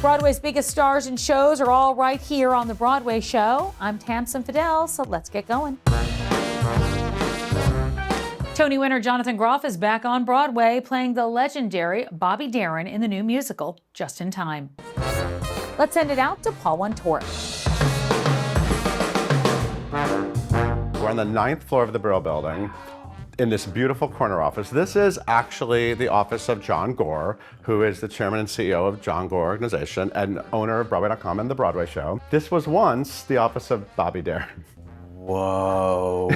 Broadway's biggest stars and shows are all right here on The Broadway Show. I'm Tamsen Fadal, so let's get going. Tony winner Jonathan Groff is back on Broadway playing the legendary Bobby Darin in the new musical, Just in Time. Let's send it out to Paul Wontorek. We're on the 9th floor of the Brill Building in this beautiful corner office. This is actually the office of John Gore, who is the chairman and CEO of John Gore Organization and owner of Broadway.com and The Broadway Show. This was once the office of Bobby Darin. Whoa.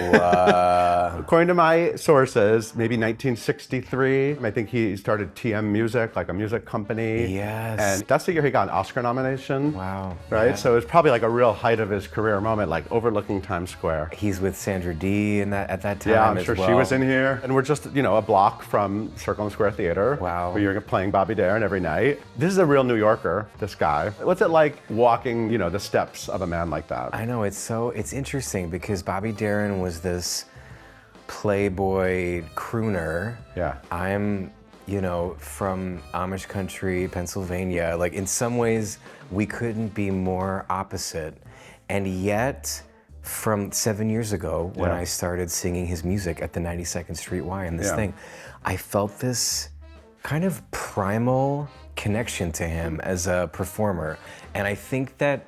According to my sources, maybe 1963. I think he started TM Music, like a music company. Yes. And that's the year he got an Oscar nomination. Wow. Right? Yeah. So it was probably like a real height of his career moment, like overlooking Times Square. He's with Sandra Dee at that time. Yeah, I'm as sure well. she was in here. And we're just, a block from Circle and Square Theater. Wow. Where you're playing Bobby Darin every night. This is a real New Yorker, this guy. What's it like walking, the steps of a man like that? I know, it's interesting because Bobby Darin was this playboy crooner. Yeah. I'm, from Amish country, Pennsylvania. Like, in some ways, we couldn't be more opposite. And yet, from 7 years ago, when I started singing his music at the 92nd Street Y and this thing, I felt this kind of primal connection to him as a performer. And I think that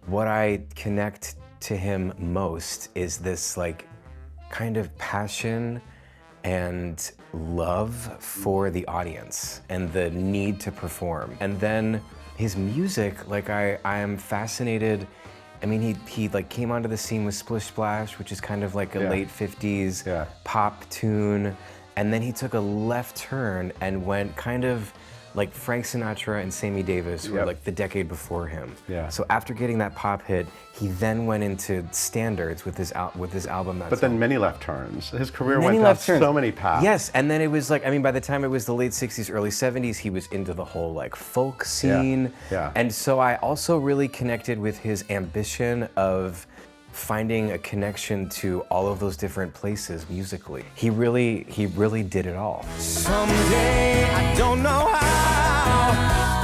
what I connect to him most is this kind of passion and love for the audience and the need to perform. And then his music, I am fascinated. I mean, he came onto the scene with Splish Splash, which is kind of like a late 50s pop tune. And then he took a left turn and went kind of like Frank Sinatra and Sammy Davis were like the decade before him. Yeah. So after getting that pop hit, he then went into standards with his album. But then many left turns. His career went down so many paths. Yes, and then it was by the time it was the late 60s, early 70s, he was into the whole folk scene. Yeah. And so I also really connected with his ambition of finding a connection to all of those different places musically. He really did it all. Someday, I don't know how,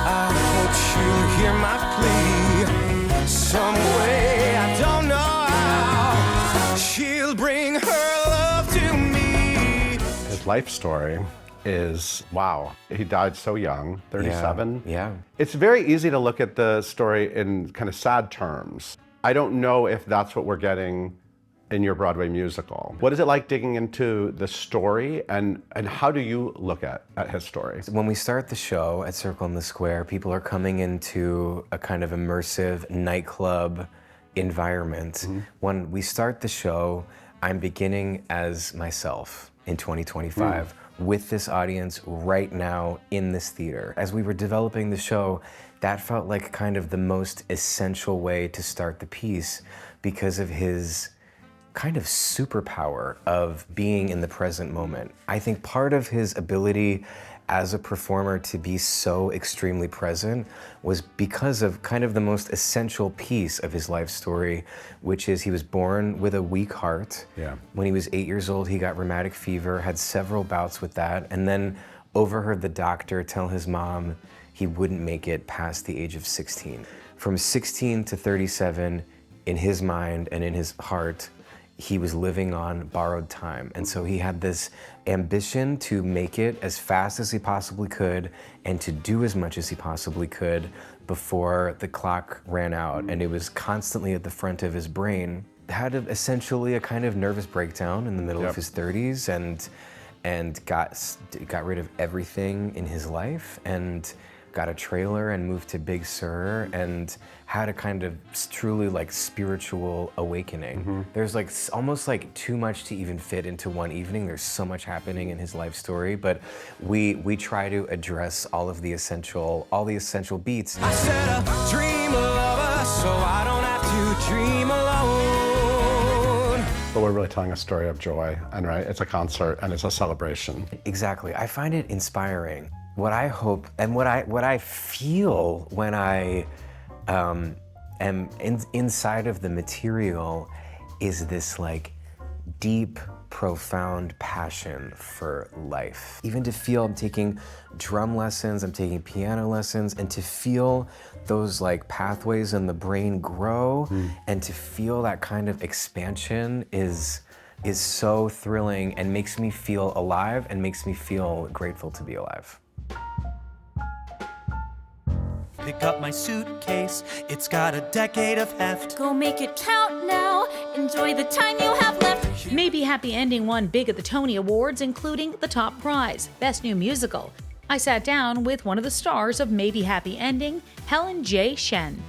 I hope you'll hear my plea. Some way, I don't know how, she'll bring her love to me. His life story is, wow. He died so young, 37. Yeah. It's very easy to look at the story in kind of sad terms. I don't know if that's what we're getting in your Broadway musical. What is it like digging into the story, and how do you look at his story? When we start the show at Circle in the Square, people are coming into a kind of immersive nightclub environment. Mm-hmm. When we start the show, I'm beginning as myself in 2025 with this audience right now in this theater. As we were developing the show, that felt like kind of the most essential way to start the piece because of his kind of superpower of being in the present moment. I think part of his ability as a performer to be so extremely present was because of kind of the most essential piece of his life story, which is he was born with a weak heart. Yeah. When he was 8 years old, he got rheumatic fever, had several bouts with that, and then overheard the doctor tell his mom he wouldn't make it past the age of 16. From 16 to 37, in his mind and in his heart, he was living on borrowed time. And so he had this ambition to make it as fast as he possibly could and to do as much as he possibly could before the clock ran out. And it was constantly at the front of his brain. Had essentially a kind of nervous breakdown in the middle of his 30s and got rid of everything in his life and got a trailer and moved to Big Sur and had a kind of truly spiritual awakening. Mm-hmm. There's almost too much to even fit into one evening. There's so much happening in his life story, but we try to address all the essential beats. I set a dream of us so I don't have to dream alone. But we're really telling a story of joy, and it's a concert and it's a celebration. Exactly. I find it inspiring. What I hope and what I feel when I am inside of the material is this deep, profound passion for life. Even to feel I'm taking drum lessons, I'm taking piano lessons, and to feel those like pathways in the brain grow and to feel that kind of expansion is so thrilling and makes me feel alive and makes me feel grateful to be alive. Pick up my suitcase, it's got a decade of heft. Go make it count now, enjoy the time you have left. Maybe Happy Ending won big at the Tony Awards, including the top prize, Best New Musical. I sat down with one of the stars of Maybe Happy Ending, Helen J Shen.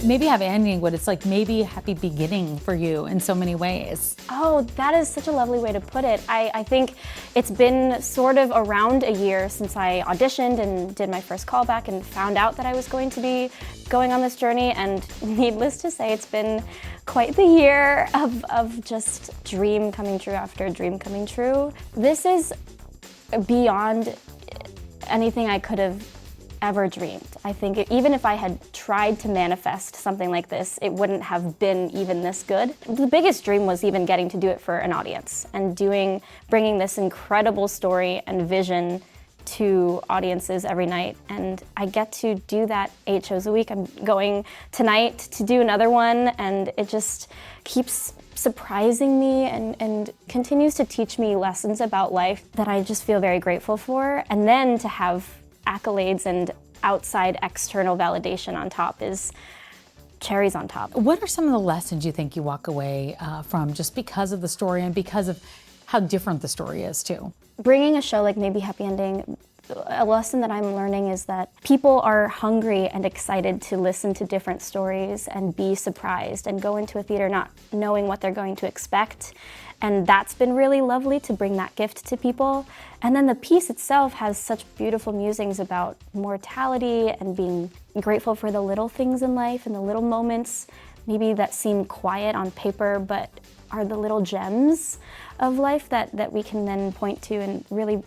Maybe Happy Ending, but it's like maybe happy beginning for you in so many ways. Oh, that is such a lovely way to put it. I think it's been sort of around a year since I auditioned and did my first callback and found out that I was going to be going on this journey, and needless to say, it's been quite the year of just dream coming true after dream coming true. This is beyond anything I could have ever dreamed. I think even if I had tried to manifest something like this, it wouldn't have been even this good. The biggest dream was even getting to do it for an audience and bringing this incredible story and vision to audiences every night. And I get to do that 8 shows a week. I'm going tonight to do another one, and it just keeps surprising me and continues to teach me lessons about life that I just feel very grateful for. And then to have accolades and outside external validation on top is cherries on top. What are some of the lessons you think you walk away from just because of the story and because of how different the story is too? Bringing a show like Maybe Happy Ending, a lesson that I'm learning is that people are hungry and excited to listen to different stories and be surprised and go into a theater not knowing what they're going to expect. And that's been really lovely to bring that gift to people. And then the piece itself has such beautiful musings about mortality and being grateful for the little things in life and the little moments, maybe that seem quiet on paper, but are the little gems of life that we can then point to and really,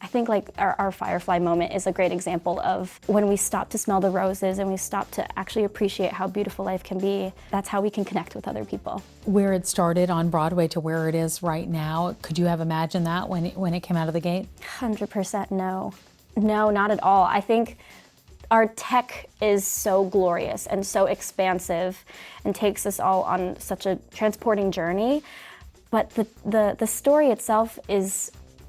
I think like our Firefly moment is a great example of when we stop to smell the roses and we stop to actually appreciate how beautiful life can be. That's how we can connect with other people. Where it started on Broadway to where it is right now, could you have imagined that when it came out of the gate? 100% no. No, not at all. I think our tech is so glorious and so expansive and takes us all on such a transporting journey. But the story itself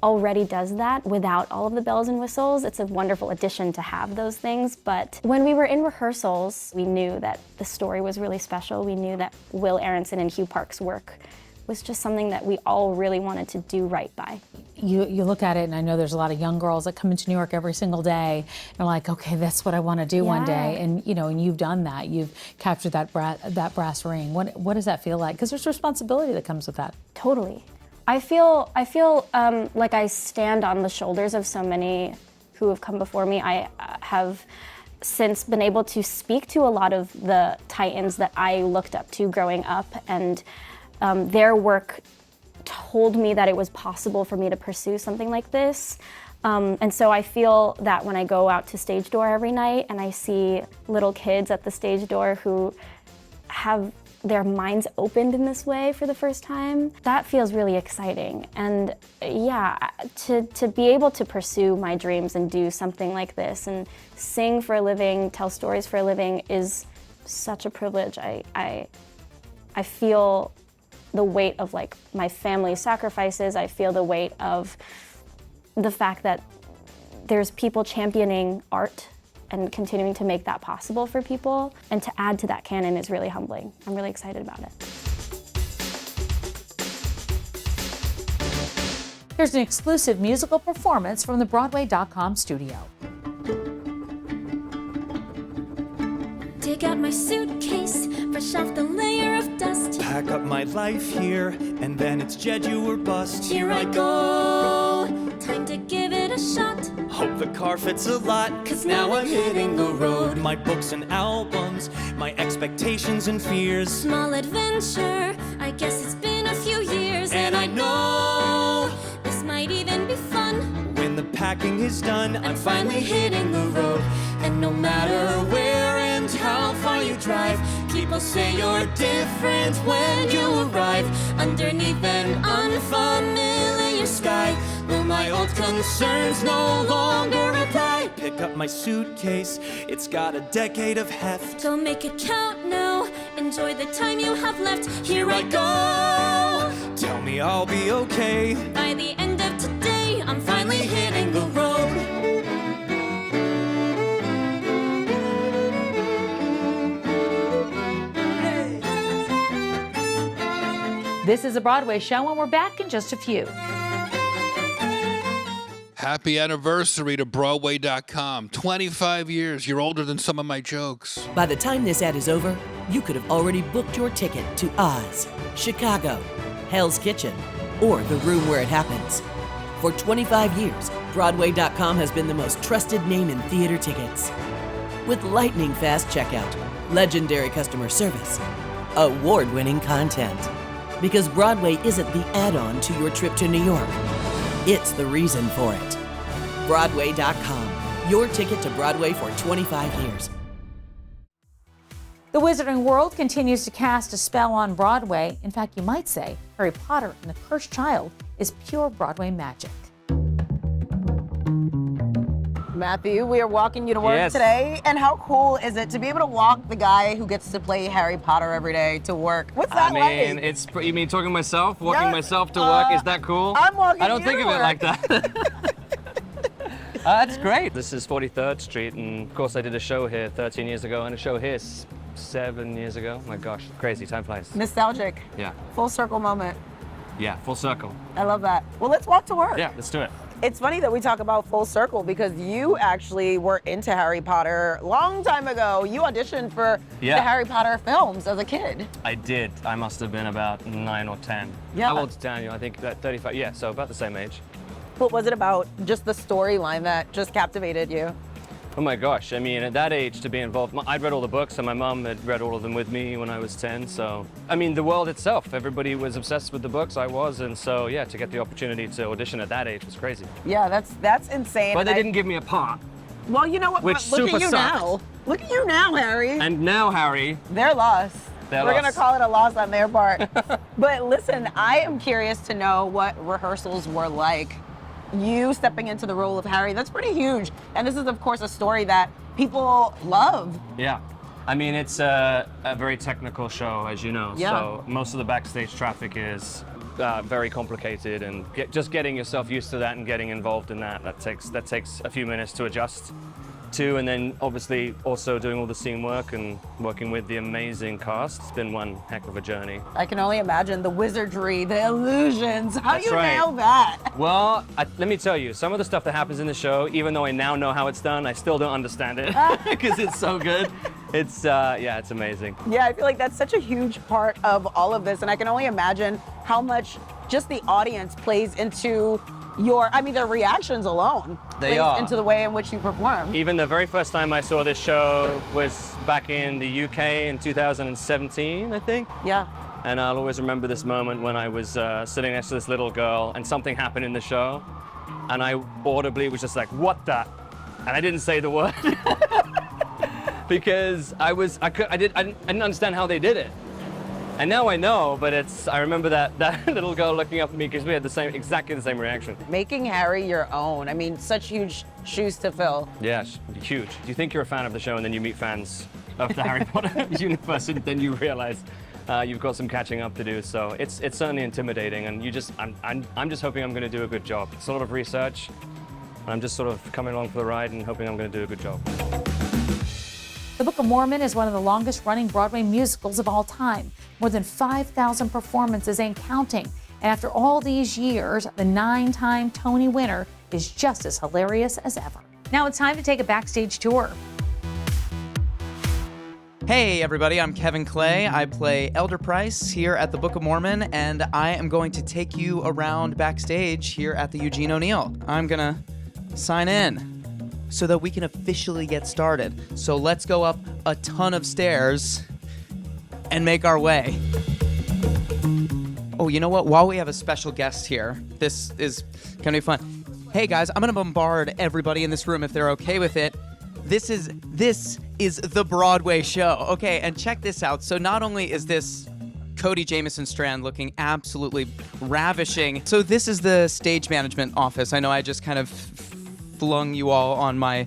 already does that without all of the bells and whistles. It's a wonderful addition to have those things. But when we were in rehearsals, we knew that the story was really special. We knew that Will Aronson and Hugh Park's work was just something that we all really wanted to do right by. You look at it, and I know there's a lot of young girls that come into New York every single day and are like, okay, that's what I want to do one day. And and you've done that. You've captured that brass ring. What does that feel like? Because there's responsibility that comes with that. Totally. I feel like I stand on the shoulders of so many who have come before me. I have since been able to speak to a lot of the titans that I looked up to growing up, and their work told me that it was possible for me to pursue something like this. And so I feel that when I go out to Stage Door every night and I see little kids at the stage door who have their minds opened in this way for the first time, that feels really exciting. And yeah, to be able to pursue my dreams and do something like this and sing for a living, tell stories for a living is such a privilege. I feel the weight of like my family's sacrifices. I feel the weight of the fact that there's people championing art and continuing to make that possible for people. And to add to that canon is really humbling. I'm really excited about it. Here's an exclusive musical performance from the Broadway.com studio. Dig out my suitcase, brush off the layer of dust. Pack up my life here, and then it's Jeju or bust. Here I go, time to give it a shot. Hope the car fits a lot, 'cause now I'm hitting the road. My books and albums, my expectations and fears. Small adventure, I guess it's been a few years. And I know this might even be fun. acting is done. I'm finally hitting the road. And no matter where and how far you drive, people say you're different when you arrive underneath an unfamiliar sky. Will my old concerns no longer apply? Pick up my suitcase, it's got a decade of heft. Go make it count now. Enjoy the time you have left. Here I go. Tell me I'll be okay. By the end of today, I'm finally hitting the road. This is a Broadway show, and we're back in just a few. Happy anniversary to Broadway.com. 25 years. You're older than some of my jokes. By the time this ad is over, you could have already booked your ticket to Oz, Chicago, Hell's Kitchen, or The Room Where It Happens. For 25 years, Broadway.com has been the most trusted name in theater tickets. With lightning fast checkout, legendary customer service, award-winning content. Because Broadway isn't the add-on to your trip to New York. It's the reason for it. Broadway.com, your ticket to Broadway for 25 years. The Wizarding World continues to cast a spell on Broadway. In fact, you might say Harry Potter and the Cursed Child is pure Broadway magic. Matthew, we are walking you to work today, and how cool is it to be able to walk the guy who gets to play Harry Potter every day to work? What's that like? You mean talking myself, walking myself to work? Is that cool? I'm walking I don't you think to of it work. like that. That's great. This is 43rd Street, and of course I did a show here 13 years ago, and a show here 7 years ago. My gosh, crazy, time flies. Nostalgic. Yeah. Full circle moment. Yeah, full circle. I love that. Well, let's walk to work. Yeah, let's do it. It's funny that we talk about full circle because you actually were into Harry Potter a long time ago. You auditioned for the Harry Potter films as a kid. I did. I must have been about 9 or 10. Yeah. How old's Daniel? I think that 35. Yeah, so about the same age. What was it about just the storyline that just captivated you? Oh my gosh, I mean, at that age to be involved, I'd read all the books and my mom had read all of them with me when I was 10, so. I mean, the world itself, everybody was obsessed with the books, I was, and so yeah, to get the opportunity to audition at that age was crazy. Yeah, that's insane. But they didn't give me a part. Well, you know what, Which look super at you sucked. now. Look at you now, Harry. And now, Harry. They're lost. They're We're lost. gonna call it a loss on their part. But listen, I am curious to know what rehearsals were like. You stepping into the role of Harry, that's pretty huge. And this is, of course, a story that people love. Yeah. I mean, it's a very technical show, as you know. Yeah. So most of the backstage traffic is very complicated, and just getting yourself used to that and getting involved in that takes a few minutes to adjust to, and then obviously also doing all the scene work and working with the amazing cast. It's been one heck of a journey. I can only imagine the wizardry, the illusions. How do you right. nail that? Well, let me tell you, some of the stuff that happens in the show, even though I now know how it's done, I still don't understand it because it's so good. It's, yeah, it's amazing. Yeah, I feel like that's such a huge part of all of this, and I can only imagine how much just the audience plays into their reactions alone plays into the way in which you perform. Even the very first time I saw this show was back in the UK in 2017, I think. Yeah. And I'll always remember this moment when I was sitting next to this little girl and something happened in the show, and I audibly was just like, "What the?" And I didn't say the word because I didn't understand how they did it. And now I know, but I remember that little girl looking up at me because we had exactly the same reaction. Making Harry your own, I mean, such huge shoes to fill. Yeah, huge. Do you think you're a fan of the show and then you meet fans of the Harry Potter universe and then you realize you've got some catching up to do. So it's certainly intimidating, and I'm just hoping I'm going to do a good job. It's a lot of research, and I'm just sort of coming along for the ride and hoping I'm going to do a good job. The Book of Mormon is one of the longest-running Broadway musicals of all time. More than 5,000 performances and counting. And after all these years, the 9-time Tony winner is just as hilarious as ever. Now it's time to take a backstage tour. Hey everybody, I'm Kevin Clay. I play Elder Price here at the Book of Mormon, and I am going to take you around backstage here at the Eugene O'Neill. I'm gonna sign in so that we can officially get started. So let's go up a ton of stairs and make our way. Oh, you know what? While we have a special guest here, this is gonna be fun. Hey guys, I'm gonna bombard everybody in this room if they're okay with it. This is the Broadway Show. Okay, and check this out. So not only is this Cody Jameson Strand looking absolutely ravishing. So this is the stage management office. I know I just kind of flung you all on my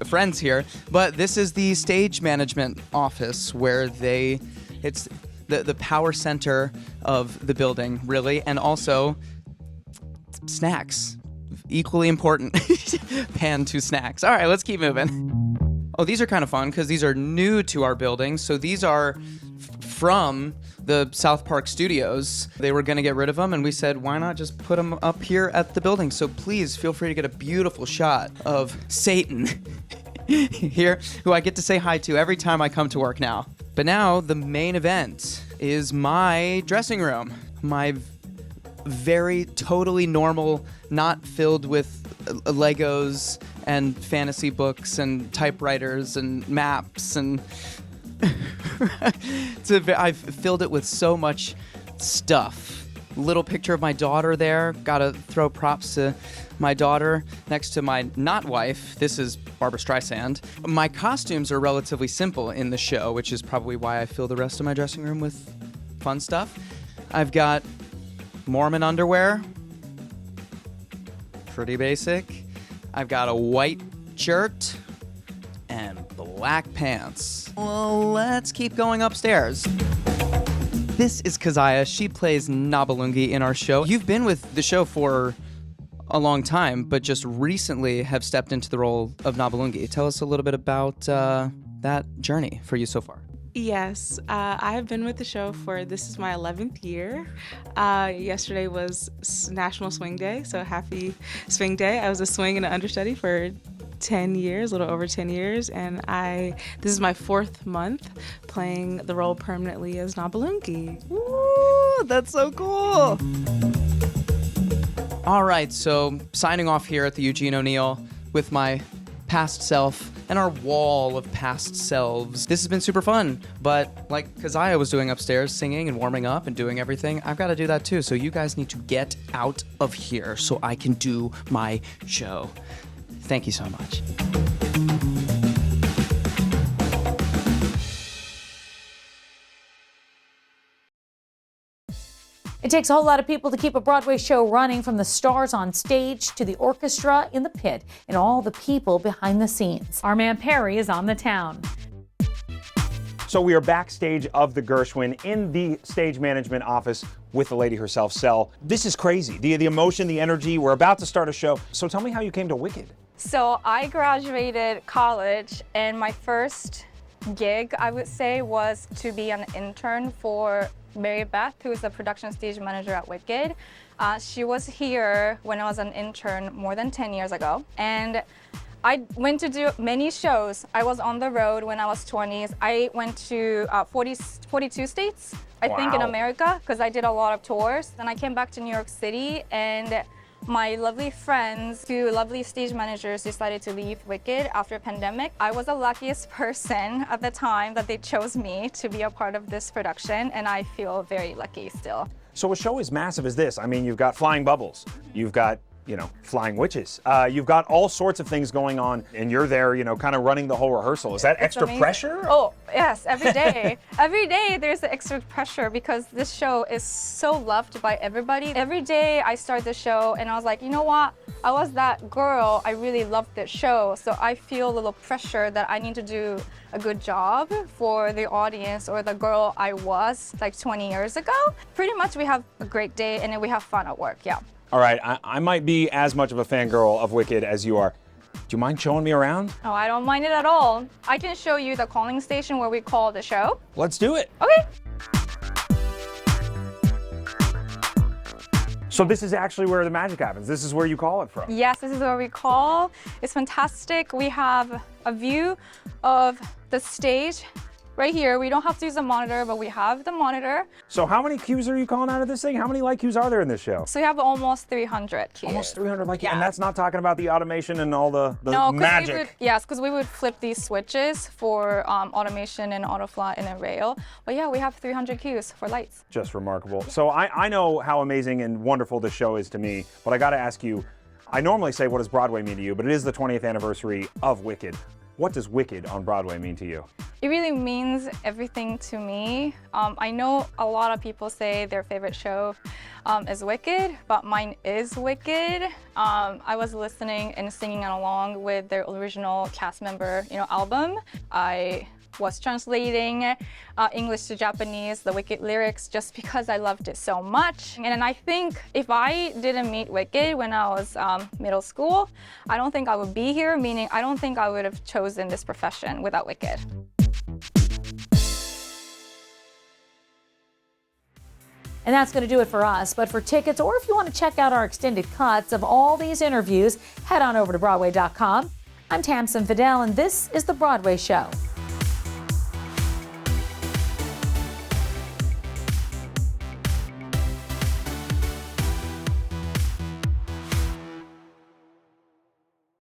friends here, but this is the stage management office where it's the power center of the building, really, and also snacks. Equally important. Pan to snacks. All right, let's keep moving. Oh, these are kind of fun because these are new to our building. So these are from the South Park studios. They were going to get rid of them, and we said, why not just put them up here at the building? So please feel free to get a beautiful shot of Satan here, who I get to say hi to every time I come to work now. But now the main event is my dressing room. My very totally normal, not filled with Legos and fantasy books and typewriters and maps and I've filled it with so much stuff. Little picture of my daughter there. Gotta throw props to my daughter next to my not wife. This is Barbara Streisand. My costumes are relatively simple in the show, which is probably why I fill the rest of my dressing room with fun stuff. I've got Mormon underwear. Pretty basic. I've got a white shirt and black pants. Well, let's keep going upstairs. This is Keziah. She plays Nabalungi in our show. You've been with the show for a long time, but just recently have stepped into the role of Nabalungi. Tell us a little bit about that journey for you so far. Yes, I've been with the show this is my 11th year. Yesterday was National Swing Day, so happy Swing Day. I was a swing and an understudy for 10 years, a little over 10 years, and this is my 4th month playing the role permanently as Nabalungi. Ooh, that's so cool. All right, so signing off here at the Eugene O'Neill with my past self and our wall of past selves. This has been super fun, but like Keziah was doing upstairs, singing and warming up and doing everything, I've got to do that too. So you guys need to get out of here so I can do my show. Thank you so much. It takes a whole lot of people to keep a Broadway show running, from the stars on stage to the orchestra in the pit and all the people behind the scenes. Our man Perry is on the town. So we are backstage of the Gershwin in the stage management office with the lady herself, Sel. This is crazy. The emotion, the energy. We're about to start a show. So tell me how you came to Wicked. So I graduated college, and my first gig, I would say, was to be an intern for Mary Beth, who is the production stage manager at Wicked. She was here when I was an intern more than 10 years ago. And I went to do many shows. I was on the road when I was 20s. I went to 42 states, I think, in America, because I did a lot of tours. Then I came back to New York City, and my lovely friends, 2 lovely stage managers, decided to leave Wicked after pandemic. I was the luckiest person at the time that they chose me to be a part of this production, and I feel very lucky still. So a show as massive as this, I mean, you've got flying bubbles, you've got, flying witches. You've got all sorts of things going on, and you're there, kind of running the whole rehearsal. Is that extra pressure? Oh, yes, every day. Every day there's the extra pressure because this show is so loved by everybody. Every day I start the show and I was like, you know what? I was that girl. I really loved this show. So I feel a little pressure that I need to do a good job for the audience or the girl I was like 20 years ago. Pretty much we have a great day and then we have fun at work, yeah. All right, I might be as much of a fangirl of Wicked as you are. Do you mind showing me around? Oh, I don't mind it at all. I can show you the calling station where we call the show. Let's do it. Okay. So this is actually where the magic happens. This is where you call it from. Yes, this is where we call. It's fantastic. We have a view of the stage right here. We don't have to use a monitor, but we have the monitor. So how many cues are you calling out of this thing? How many light cues are there in this show? So we have almost 300 cues. Almost 300 light cues, and that's not talking about the automation and all the magic. Yes, because we would flip these switches for automation and autofly and a rail. But yeah, we have 300 cues for lights. Just remarkable. So I know how amazing and wonderful this show is to me, but I gotta ask you, I normally say, what does Broadway mean to you? But it is the 20th anniversary of Wicked. What does Wicked on Broadway mean to you? It really means everything to me. I know a lot of people say their favorite show is Wicked, but mine is Wicked. I was listening and singing along with their original cast member, album. I was translating English to Japanese, the Wicked lyrics, just because I loved it so much. And I think if I didn't meet Wicked when I was middle school, I don't think I would be here, meaning I don't think I would have chosen this profession without Wicked. And that's going to do it for us. But for tickets, or if you want to check out our extended cuts of all these interviews, head on over to Broadway.com. I'm Tamsen Fadal, and this is The Broadway Show.